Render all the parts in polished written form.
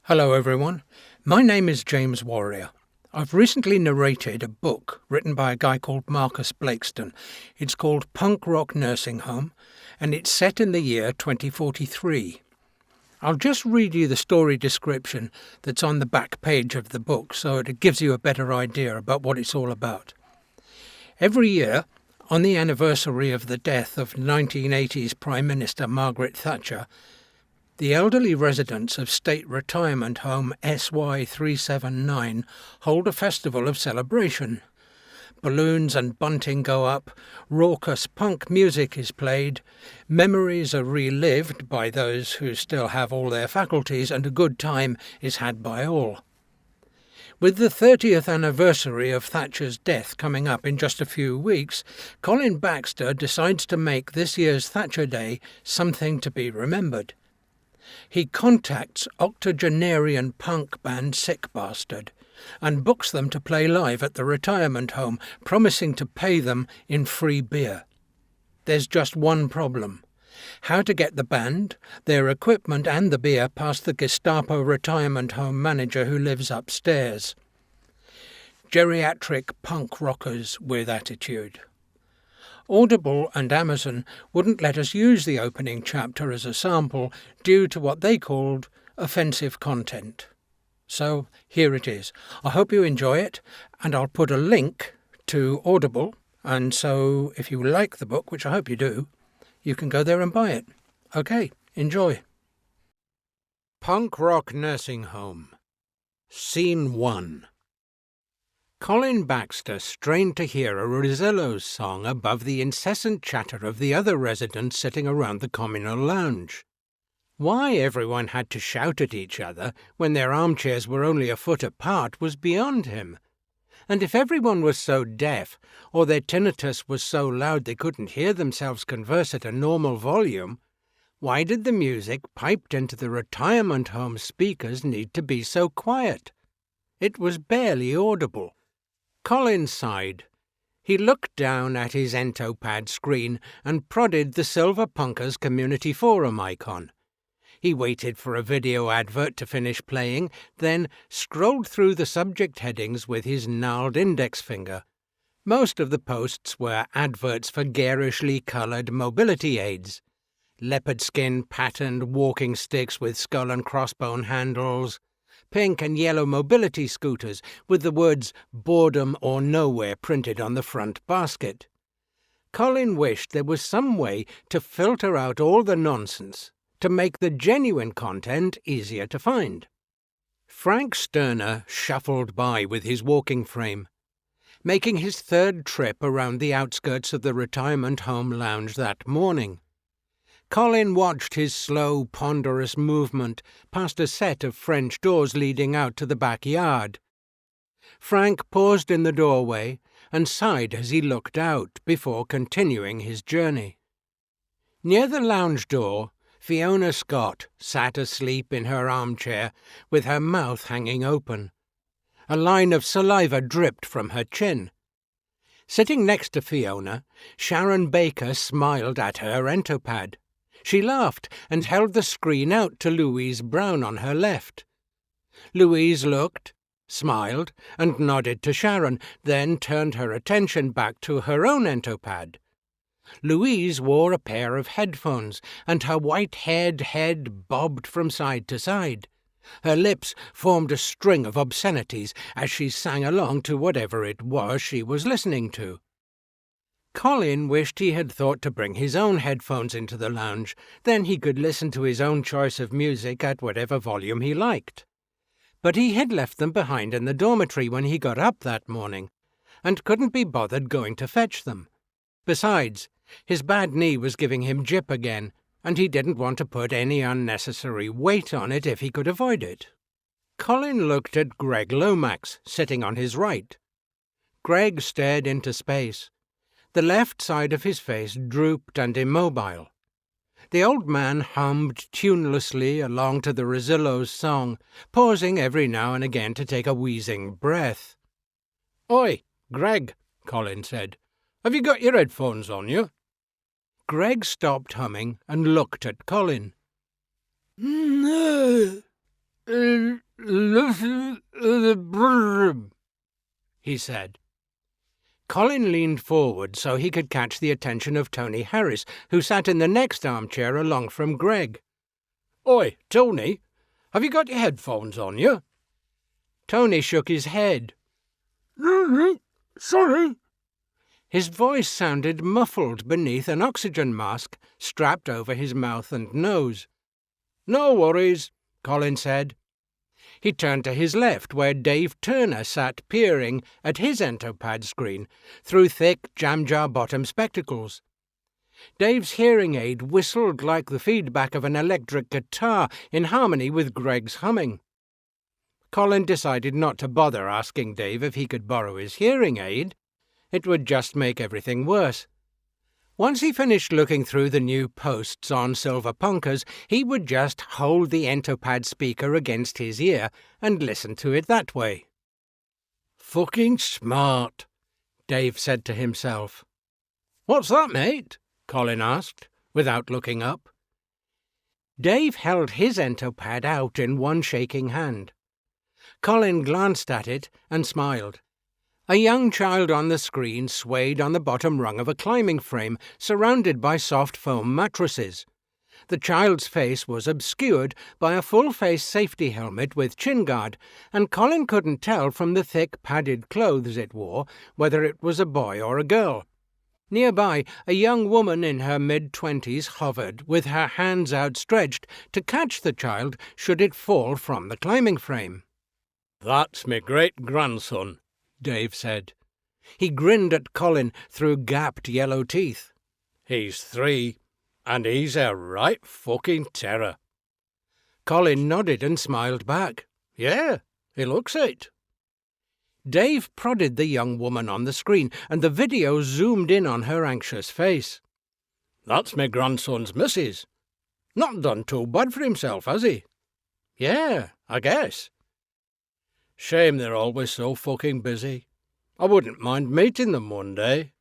Hello everyone, my name is James Warrior. I've recently narrated a book written by a guy called Marcus Blakeston. It's called Punk Rock Nursing Home, and it's set in the year 2043. I'll just read you the story description that's on the back page of the book so it gives you a better idea about what it's all about. Every year, on the anniversary of the death of 1980s Prime Minister Margaret Thatcher, the elderly residents of State Retirement Home SY379 hold a festival of celebration. Balloons and bunting go up, raucous punk music is played, memories are relived by those who still have all their faculties, and a good time is had by all. With the 30th anniversary of Thatcher's death coming up in just a few weeks, Colin Baxter decides to make this year's Thatcher Day something to be remembered. He contacts octogenarian punk band Sick Bastard and books them to play live at the retirement home, promising to pay them in free beer. There's just one problem: how to get the band, their equipment and the beer past the Gestapo retirement home manager who lives upstairs. Geriatric punk rockers with attitude. Audible and Amazon wouldn't let us use the opening chapter as a sample due to what they called offensive content. So here it is. I hope you enjoy it, and I'll put a link to Audible, and so if you like the book, which I hope you do, you can go there and buy it. Okay, enjoy. Punk Rock Nursing Home. Scene 1. Colin Baxter strained to hear a Rosillo's song above the incessant chatter of the other residents sitting around the communal lounge. Why everyone had to shout at each other when their armchairs were only a foot apart was beyond him. And if everyone was so deaf, or their tinnitus was so loud they couldn't hear themselves converse at a normal volume, why did the music piped into the retirement home speakers need to be so quiet? It was barely audible. Colin sighed. He looked down at his Entopad screen and prodded the Silver Punkers Community Forum icon. He waited for a video advert to finish playing, then scrolled through the subject headings with his gnarled index finger. Most of the posts were adverts for garishly coloured mobility aids. Leopard skin patterned walking sticks with skull and crossbone handles, pink and yellow mobility scooters with the words boredom or nowhere printed on the front basket. Colin wished there was some way to filter out all the nonsense, to make the genuine content easier to find. Frank Sterner shuffled by with his walking frame, making his third trip around the outskirts of the retirement home lounge that morning. Colin watched his slow, ponderous movement past a set of French doors leading out to the backyard. Frank paused in the doorway and sighed as he looked out before continuing his journey. Near the lounge door, Fiona Scott sat asleep in her armchair with her mouth hanging open. A line of saliva dripped from her chin. Sitting next to Fiona, Sharon Baker smiled at her Entopad. She laughed and held the screen out to Louise Brown on her left. Louise looked, smiled, and nodded to Sharon, then turned her attention back to her own Entopad. Louise wore a pair of headphones, and her white-haired head bobbed from side to side. Her lips formed a string of obscenities as she sang along to whatever it was she was listening to. Colin wished he had thought to bring his own headphones into the lounge, then he could listen to his own choice of music at whatever volume he liked. But he had left them behind in the dormitory when he got up that morning, and couldn't be bothered going to fetch them. Besides, his bad knee was giving him jip again, and he didn't want to put any unnecessary weight on it if he could avoid it. Colin looked at Greg Lomax, sitting on his right. Greg stared into space. The left side of his face drooped and immobile. The old man hummed tunelessly along to the Rosillo's song, pausing every now and again to take a wheezing breath. "Oi, Greg," Colin said. "Have you got your headphones on you?" Greg stopped humming and looked at Colin. No. listen to the brrrr, he said. Colin leaned forward so he could catch the attention of Tony Harris, who sat in the next armchair along from Greg. "Oi, Tony, have you got your headphones on you?" Tony shook his head. "No, sorry." His voice sounded muffled beneath an oxygen mask strapped over his mouth and nose. "No worries," Colin said. He turned to his left, where Dave Turner sat peering at his Entopad screen through thick jam-jar-bottom spectacles. Dave's hearing aid whistled like the feedback of an electric guitar in harmony with Greg's humming. Colin decided not to bother asking Dave if he could borrow his hearing aid. It would just make everything worse. Once he finished looking through the new posts on Silver Punkers, he would just hold the Entopad speaker against his ear and listen to it that way. "Fucking smart," Dave said to himself. "What's that, mate?" Colin asked, without looking up. Dave held his Entopad out in one shaking hand. Colin glanced at it and smiled. A young child on the screen swayed on the bottom rung of a climbing frame surrounded by soft foam mattresses. The child's face was obscured by a full-face safety helmet with chin guard, and Colin couldn't tell from the thick padded clothes it wore whether it was a boy or a girl. Nearby, a young woman in her mid-20s hovered, with her hands outstretched to catch the child should it fall from the climbing frame. "That's me great-grandson," Dave said. He grinned at Colin through gapped yellow teeth. "He's 3, and he's a right fucking terror." Colin nodded and smiled back. "Yeah, he looks it." Dave prodded the young woman on the screen, and the video zoomed in on her anxious face. "That's me grandson's missus. Not done too bad for himself, has he?" "Yeah, I guess." "Shame they're always so fucking busy. I wouldn't mind meeting them one day."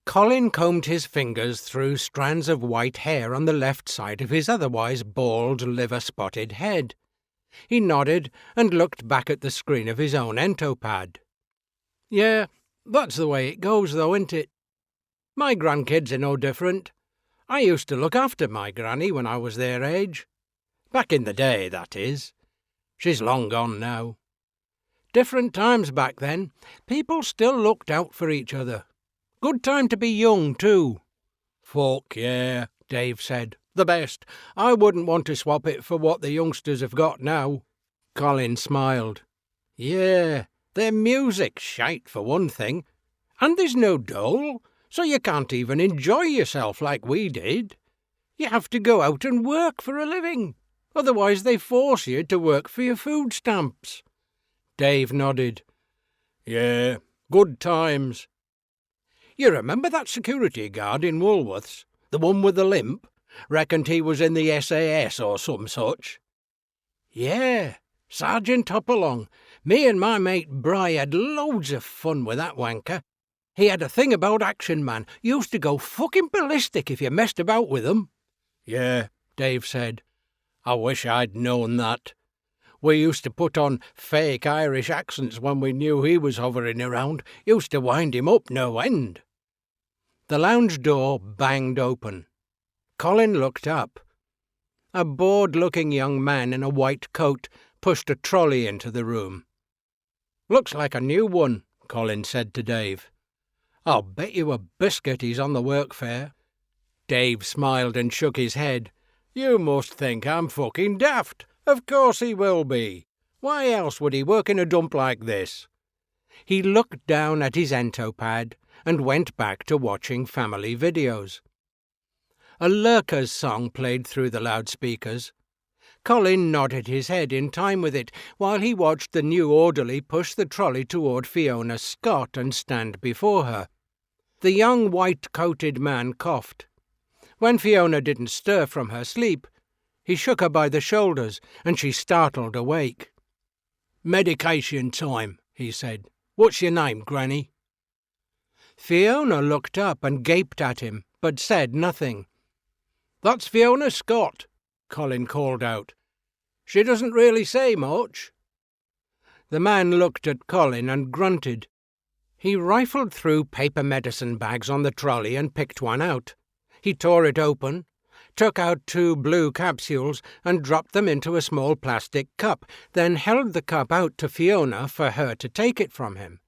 Colin combed his fingers through strands of white hair on the left side of his otherwise bald, liver-spotted head. He nodded and looked back at the screen of his own Entopad. "Yeah, that's the way it goes, though, isn't it? My grandkids are no different. I used to look after my granny when I was their age. Back in the day, that is. She's long gone now. Different times back then. People still looked out for each other. Good time to be young, too." "Fuck yeah," Dave said. "The best. I wouldn't want to swap it for what the youngsters have got now." Colin smiled. "Yeah, their music's shite for one thing. And there's no dole, so you can't even enjoy yourself like we did. You have to go out and work for a living. Otherwise they force you to work for your food stamps." Dave nodded. "Yeah, good times." "You remember that security guard in Woolworths? The one with the limp? Reckoned he was in the SAS or some such." "Yeah, Sergeant Hopalong. Me and my mate Bry had loads of fun with that wanker. He had a thing about Action Man. Used to go fucking ballistic if you messed about with him." "Yeah," Dave said. "I wish I'd known that. We used to put on fake Irish accents when we knew he was hovering around. Used to wind him up no end." The lounge door banged open. Colin looked up. A bored-looking young man in a white coat pushed a trolley into the room. "Looks like a new one," Colin said to Dave. "I'll bet you a biscuit he's on the workfare." Dave smiled and shook his head. "You must think I'm fucking daft. Of course he will be. Why else would he work in a dump like this?" He looked down at his Entopad and went back to watching family videos. A Lurkers song played through the loudspeakers. Colin nodded his head in time with it while he watched the new orderly push the trolley toward Fiona Scott and stand before her. The young white-coated man coughed. When Fiona didn't stir from her sleep, he shook her by the shoulders, and she startled awake. "Medication time," he said. "What's your name, Granny?" Fiona looked up and gaped at him, but said nothing. "That's Fiona Scott," Colin called out. "She doesn't really say much." The man looked at Colin and grunted. He rifled through paper medicine bags on the trolley and picked one out. He tore it open, took out 2 blue capsules and dropped them into a small plastic cup, then held the cup out to Fiona for her to take it from him.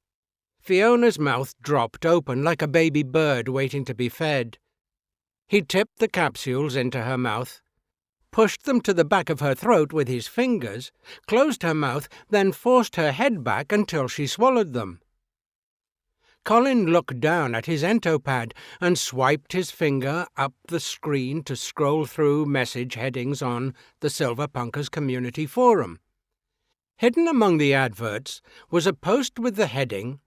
Fiona's mouth dropped open like a baby bird waiting to be fed. He tipped the capsules into her mouth, pushed them to the back of her throat with his fingers, closed her mouth, then forced her head back until she swallowed them. Colin looked down at his Entopad and swiped his finger up the screen to scroll through message headings on the Silver Punkers Community Forum. Hidden among the adverts was a post with the heading,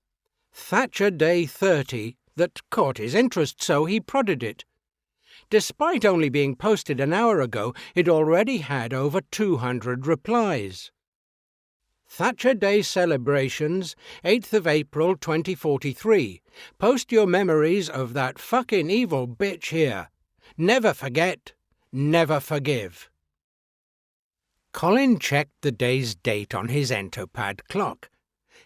Thatcher Day 30, that caught his interest, so he prodded it. Despite only being posted an hour ago, it already had over 200 replies. Thatcher Day celebrations, 8th of April 2043. Post your memories of that fucking evil bitch here. Never forget, never forgive. Colin checked the day's date on his Entopad clock.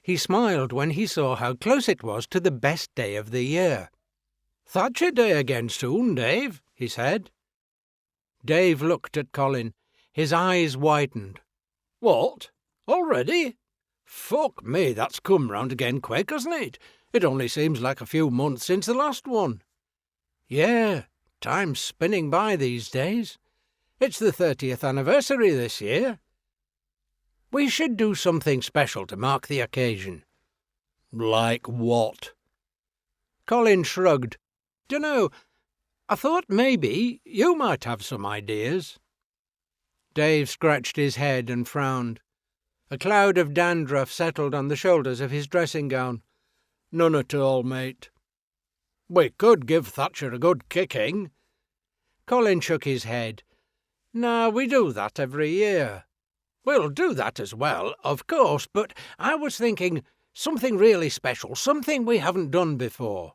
He smiled when he saw how close it was to the best day of the year. "Thatcher Day again soon, Dave," he said. Dave looked at Colin. His eyes widened. "What? Already? Fuck me, that's come round again quick, hasn't it? It only seems like a few months since the last one." "Yeah, time's spinning by these days. It's the 30th anniversary this year. We should do something special to mark the occasion." "Like what?" Colin shrugged. "Dunno. I thought maybe you might have some ideas." Dave scratched his head and frowned. A cloud of dandruff settled on the shoulders of his dressing gown. "None at all, mate." "We could give Thatcher a good kicking." Colin shook his head. "Nah, we do that every year." "We'll do that as well, of course, but I was thinking something really special, something we haven't done before."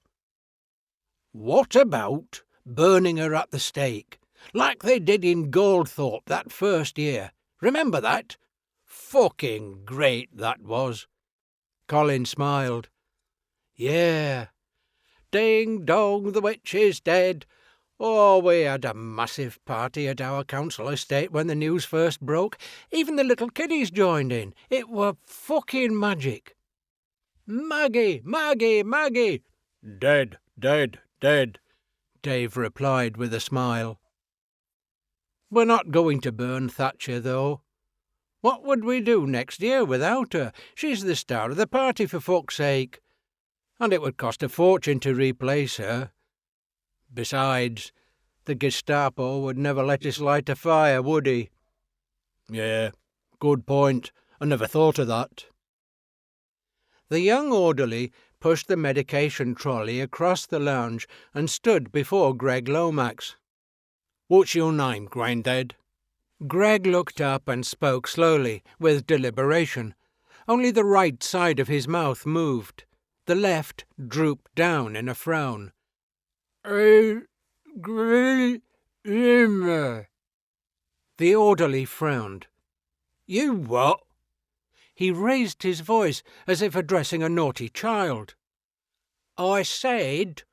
"What about burning her at the stake, like they did in Goldthorpe that first year? Remember that? Fucking great that was." Colin smiled. "Yeah. Ding dong, the witch is dead. Oh, we had a massive party at our council estate when the news first broke. Even the little kiddies joined in. It were fucking magic." "Maggie, Maggie, Maggie!" "Dead, dead, dead," Dave replied with a smile. "We're not going to burn Thatcher, though. What would we do next year without her? She's the star of the party, for fuck's sake. And it would cost a fortune to replace her. Besides, the Gestapo would never let us light a fire, would he?" "Yeah, good point. I never thought of that." The young orderly pushed the medication trolley across the lounge and stood before Greg Lomax. "What's your name, Grandad?" Greg looked up and spoke slowly, with deliberation. Only the right side of his mouth moved. The left drooped down in a frown. "Grey Limmer." The orderly frowned. "You what?" He raised his voice as if addressing a naughty child. "I said,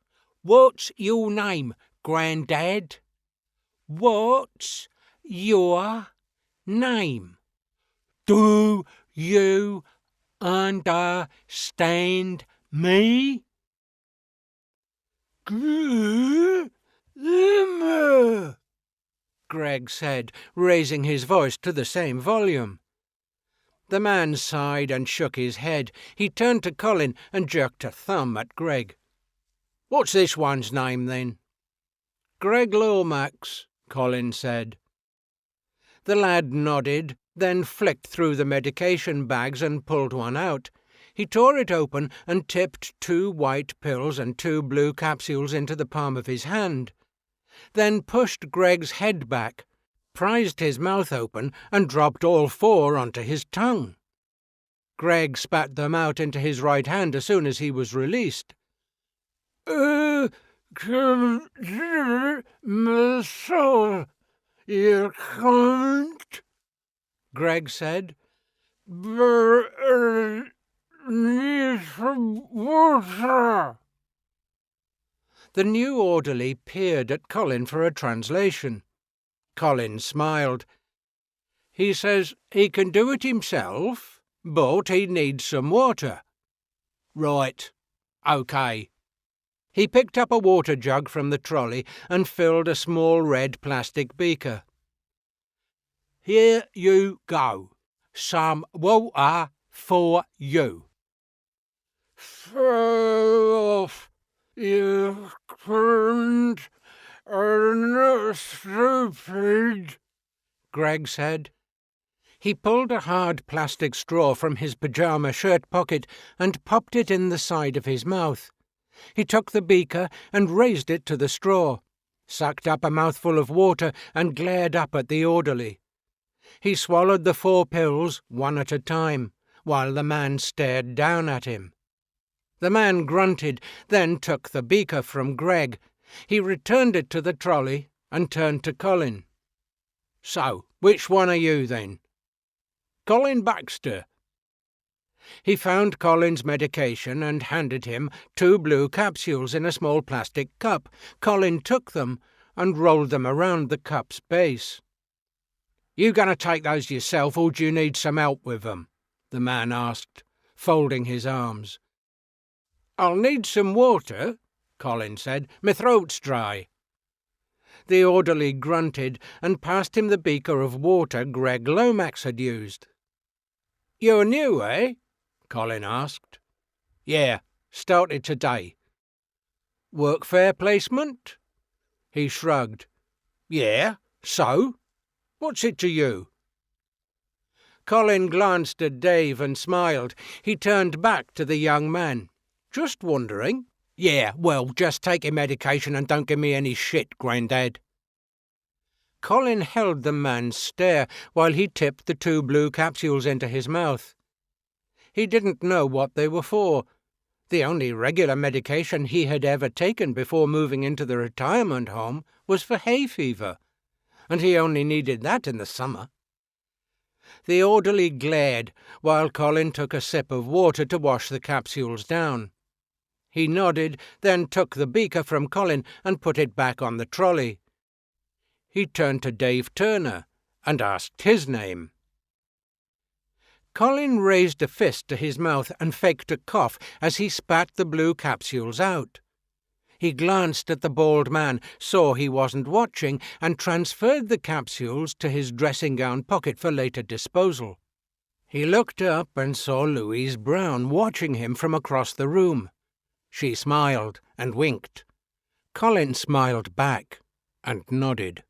what's your name, Grandad? What's your name? Do you understand me?" "Grey Limmer," Greg said, raising his voice to the same volume. The man sighed and shook his head. He turned to Colin and jerked a thumb at Greg. "What's this one's name, then?" "Greg Lomax," Colin said. The lad nodded, then flicked through the medication bags and pulled one out. He tore it open and tipped 2 white pills and 2 blue capsules into the palm of his hand, then pushed Greg's head back, prized his mouth open, and dropped all 4 onto his tongue. Greg spat them out into his right hand as soon as he was released. "Consider myself, you cunt," Greg said. Need some water. The new orderly peered at Colin for a translation. Colin smiled. He says he can do it himself, but he needs some water. Right. OK. He picked up a water jug from the trolley and filled a small red plastic beaker. Here you go. Some water for you. Fill off, you current are stupid, Greg said. He pulled a hard plastic straw from his pyjama shirt pocket and popped it in the side of his mouth. He took the beaker and raised it to the straw, sucked up a mouthful of water and glared up at the orderly. He swallowed the 4 pills one at a time, while the man stared down at him. The man grunted, then took the beaker from Greg. He returned it to the trolley and turned to Colin. So, which one are you then? Colin Baxter. He found Colin's medication and handed him 2 blue capsules in a small plastic cup. Colin took them and rolled them around the cup's base. You going to take those yourself, or do you need some help with them? The man asked, folding his arms. I'll need some water, Colin said. My throat's dry. The orderly grunted and passed him the beaker of water Greg Lomax had used. You're new, eh? Colin asked. Yeah, started today. Workfare placement? He shrugged. Yeah, so? What's it to you? Colin glanced at Dave and smiled. He turned back to the young man. Just wondering. Yeah, well, just take your medication and don't give me any shit, Grandad. Colin held the man's stare while he tipped the 2 blue capsules into his mouth. He didn't know what they were for. The only regular medication he had ever taken before moving into the retirement home was for hay fever, and he only needed that in the summer. The orderly glared while Colin took a sip of water to wash the capsules down. He nodded, then took the beaker from Colin and put it back on the trolley. He turned to Dave Turner and asked his name. Colin raised a fist to his mouth and faked a cough as he spat the blue capsules out. He glanced at the bald man, saw he wasn't watching, and transferred the capsules to his dressing-gown pocket for later disposal. He looked up and saw Louise Brown watching him from across the room. She smiled and winked. Colin smiled back and nodded.